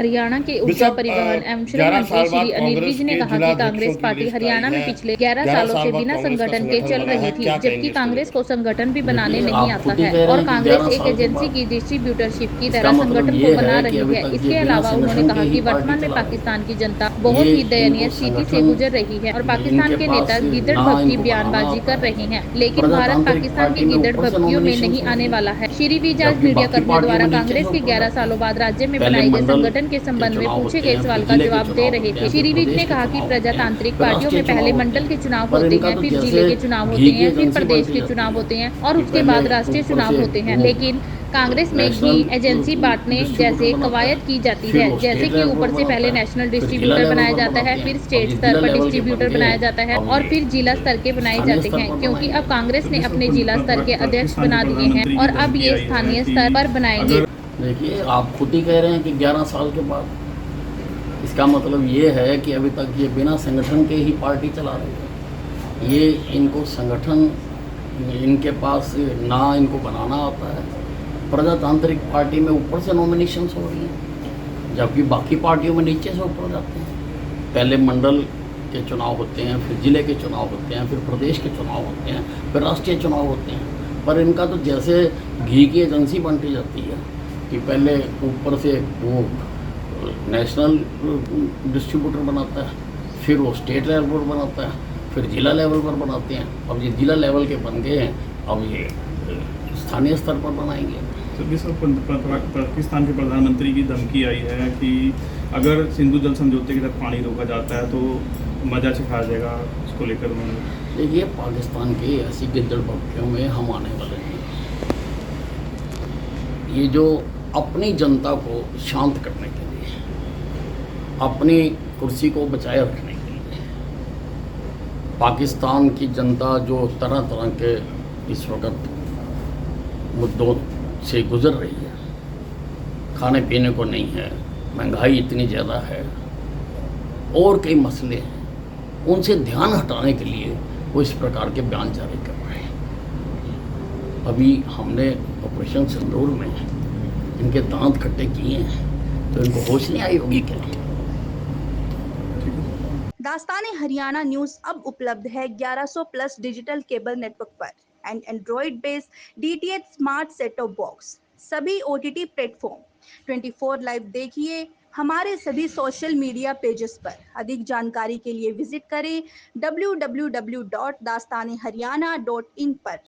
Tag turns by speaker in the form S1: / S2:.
S1: हरियाणा के ऊर्जा
S2: बिशप
S1: परिवहन एवं श्रम
S2: 11
S1: मंत्री
S2: साल
S1: श्री
S2: बाद
S1: अनिल
S2: कांग्रेस
S1: विज ने
S2: के
S1: कहा कि
S2: जिलाध्यक्षों
S1: कांग्रेस
S2: की
S1: पार्टी
S2: लिस्ट आई
S1: हरियाणा में
S2: है।
S1: पिछले 11
S2: 11
S1: सालों
S2: साल
S1: से
S2: बाद
S1: बिना
S2: कांग्रेस का
S1: संगठन के चल
S2: बना
S1: रही
S2: है,
S1: थी,
S2: क्या
S1: जबकि
S2: कहेंगे इसको
S1: कांग्रेस
S2: लेकर?
S1: को संगठन भी बनाने
S3: देखिए,
S1: नहीं
S3: आप
S1: आता
S3: खुद ही
S1: है
S3: कह रहे
S1: और
S3: हैं कि
S1: कांग्रेस
S3: 11
S1: एक
S3: साल के
S1: एजेंसी
S3: बाद,
S1: की डिस्ट्रीब्यूटरशिप की
S3: इसका
S1: तरह
S3: मतलब
S1: संगठन को
S3: ये
S1: बना
S3: है कि
S1: रही
S3: अभी
S1: है।
S3: तक ये
S1: इसके
S3: बिना
S1: अलावा उन्होंने
S3: संगठन के
S1: कहा
S3: ही
S1: कि
S3: पार्टी
S1: वर्तमान में
S3: चला रहे
S1: पाकिस्तान की जनता
S3: हैं।
S1: बहुत
S3: ये
S1: ही दयनीय
S3: इनको
S1: स्थिति से
S3: संगठन,
S1: गुजर रही है और पाकिस्तान
S3: इनके
S1: के नेता
S3: पास
S1: गिदड़
S3: ना
S1: भक्ति
S3: इनको बनाना
S1: बयानबाजी
S3: आता
S1: कर
S3: है।
S1: रहे हैं, लेकिन भारत
S3: प्रजातांत्रिक
S1: पाकिस्तान की
S3: पार्टी में
S1: गिदड़
S3: ऊपर से
S1: भक्तियों में
S3: नॉमिनेशन
S1: नहीं
S3: हो
S1: आने
S3: रही
S1: वाला
S3: है,
S1: है। श्री विज आज
S3: जबकि
S1: मीडिया
S3: बाकी
S1: कर्मियों
S3: पार्टियों
S1: द्वारा
S3: में नीचे से
S1: कांग्रेस के
S3: ऊपर
S1: 11
S3: जाते
S1: सालों
S3: हैं।
S1: बाद राज्य में
S3: पहले
S1: बनाए गए
S3: मंडल
S1: संगठन के
S3: के
S1: संबंध में
S3: चुनाव
S1: पूछे
S3: होते
S1: गए
S3: हैं, फिर
S1: सवाल का
S3: जिले के
S1: जवाब दे
S3: चुनाव
S1: रहे
S3: होते
S1: थे।
S3: हैं, फिर
S1: श्री विज
S3: प्रदेश
S1: ने
S3: के
S1: कहा कि
S3: चुनाव होते हैं,
S1: प्रजातांत्रिक
S3: फिर
S1: पार्टियों
S3: राष्ट्रीय
S1: में
S3: चुनाव
S1: पहले
S3: होते
S1: मंडल
S3: हैं।
S1: के चुनाव
S3: पर
S1: होते
S3: इनका
S1: हैं,
S3: तो
S1: फिर
S3: जैसे
S1: जिले के चुनाव
S3: घी
S1: होते
S3: की
S1: हैं, फिर
S3: एजेंसी
S1: प्रदेश
S3: बांटी
S1: के
S3: जाती
S1: चुनाव
S3: है
S1: होते हैं और
S3: कि
S1: उसके
S3: पहले
S1: बाद राष्ट्रीय
S3: ऊपर
S1: चुनाव
S3: से
S1: होते हैं।
S3: वो
S1: लेकिन कांग्रेस में घी
S3: नेशनल
S1: एजेंसी बांटने
S3: डिस्ट्रीब्यूटर
S1: जैसे
S3: बनाता
S1: कवायद
S3: है,
S1: की जाती
S3: फिर
S1: है,
S3: वो
S1: जैसे
S3: स्टेट
S1: कि
S3: लेवल
S1: ऊपर
S3: पर
S1: से पहले
S3: बनाता है,
S1: नेशनल
S3: फिर जिला
S1: डिस्ट्रीब्यूटर
S3: लेवल
S1: बनाया
S3: पर
S1: जाता है,
S3: बनाते
S1: फिर
S3: हैं। अब
S1: स्टेट
S3: ये
S1: स्तर
S3: जिला
S1: पर
S3: लेवल के बन
S1: डिस्ट्रीब्यूटर
S3: गए
S1: बनाया
S3: हैं,
S1: जाता है
S3: अब
S1: और
S3: ये
S1: फिर जिला स्तर के बनाए
S3: स्थानीय
S1: जाते
S3: स्तर
S1: हैं,
S3: पर
S1: क्योंकि अब
S3: बनाएंगे।
S1: कांग्रेस
S4: तो
S1: ने
S4: जिस
S1: अपने जिला स्तर के अध्यक्ष
S4: पाकिस्तान के
S1: बना दिए हैं
S4: प्रधानमंत्री की
S1: और अब
S4: धमकी
S1: ये
S4: आई है
S1: स्थानीय
S4: कि
S1: स्तर पर बनाएंगे।
S4: अगर
S3: देखिए, आप खुद ही कह रहे हैं कि 11 साल के बाद, इसका मतलब ये है कि अभी तक ये बिना संगठन के ही पार्टी चला रहे हैं। ये इनको संगठन, इनके पास ना इनको बनाना आता है। प्रजातांत्रिक पार्टी में ऊपर से नॉमिनेशंस हो रही हैं, जबकि बाकी पार्टियों में नीचे से ऊपर जाते हैं। पहले मंडल के चुनाव होते हैं, फिर जिले के चुनाव होते हैं, फिर प्रदेश के चुनाव होते हैं, फिर राष्ट्रीय चुनाव होते हैं। पर इनका तो जैसे घी की एजेंसी बांटी जाती है कि पहले ऊपर से वो नेशनल डिस्ट्रीब्यूटर बनाता है, फिर वो स्टेट लेवल पर बनाता है, फिर जिला लेवल पर बनाते हैं। अब ये जिला लेवल के बन गए हैं, अब ये स्थानीय स्तर पर बनाएंगे।
S4: तो जिस पाकिस्तान के प्रधानमंत्री की धमकी आई है कि अगर सिंधु जल समझौते के तहत पानी रोका जाता है तो मजा सिखाया जाएगा, उसको लेकर उन्होंने।
S3: देखिए, पाकिस्तान के ऐसी गिद्दड़ भक्तियों में हम आने वाले हैं। ये जो अपनी जनता को शांत करने के लिए, अपनी कुर्सी को बचाए रखने के लिए, पाकिस्तान की जनता जो तरह तरह के इस वक्त मुद्दों से गुजर रही है, खाने पीने को नहीं है, महंगाई इतनी ज़्यादा है और कई मसले हैं, उनसे ध्यान हटाने के लिए वो इस प्रकार के बयान जारी कर रहे हैं। अभी हमने ऑपरेशन सिंदूर में इनके दांत खट्टे किए हैं, तो इनको होश नहीं आई होगी क्या?
S5: दास्ताने हरियाणा न्यूज अब उपलब्ध है 1100 प्लस डिजिटल केबल नेटवर्क पर and Android based DTH smart set top box, सभी ओटीटी प्लेटफॉर्म। 24 लाइव देखिए हमारे सभी सोशल मीडिया पेजेस पर। अधिक जानकारी के लिए विजिट करें www.dastaneharyana.in पर।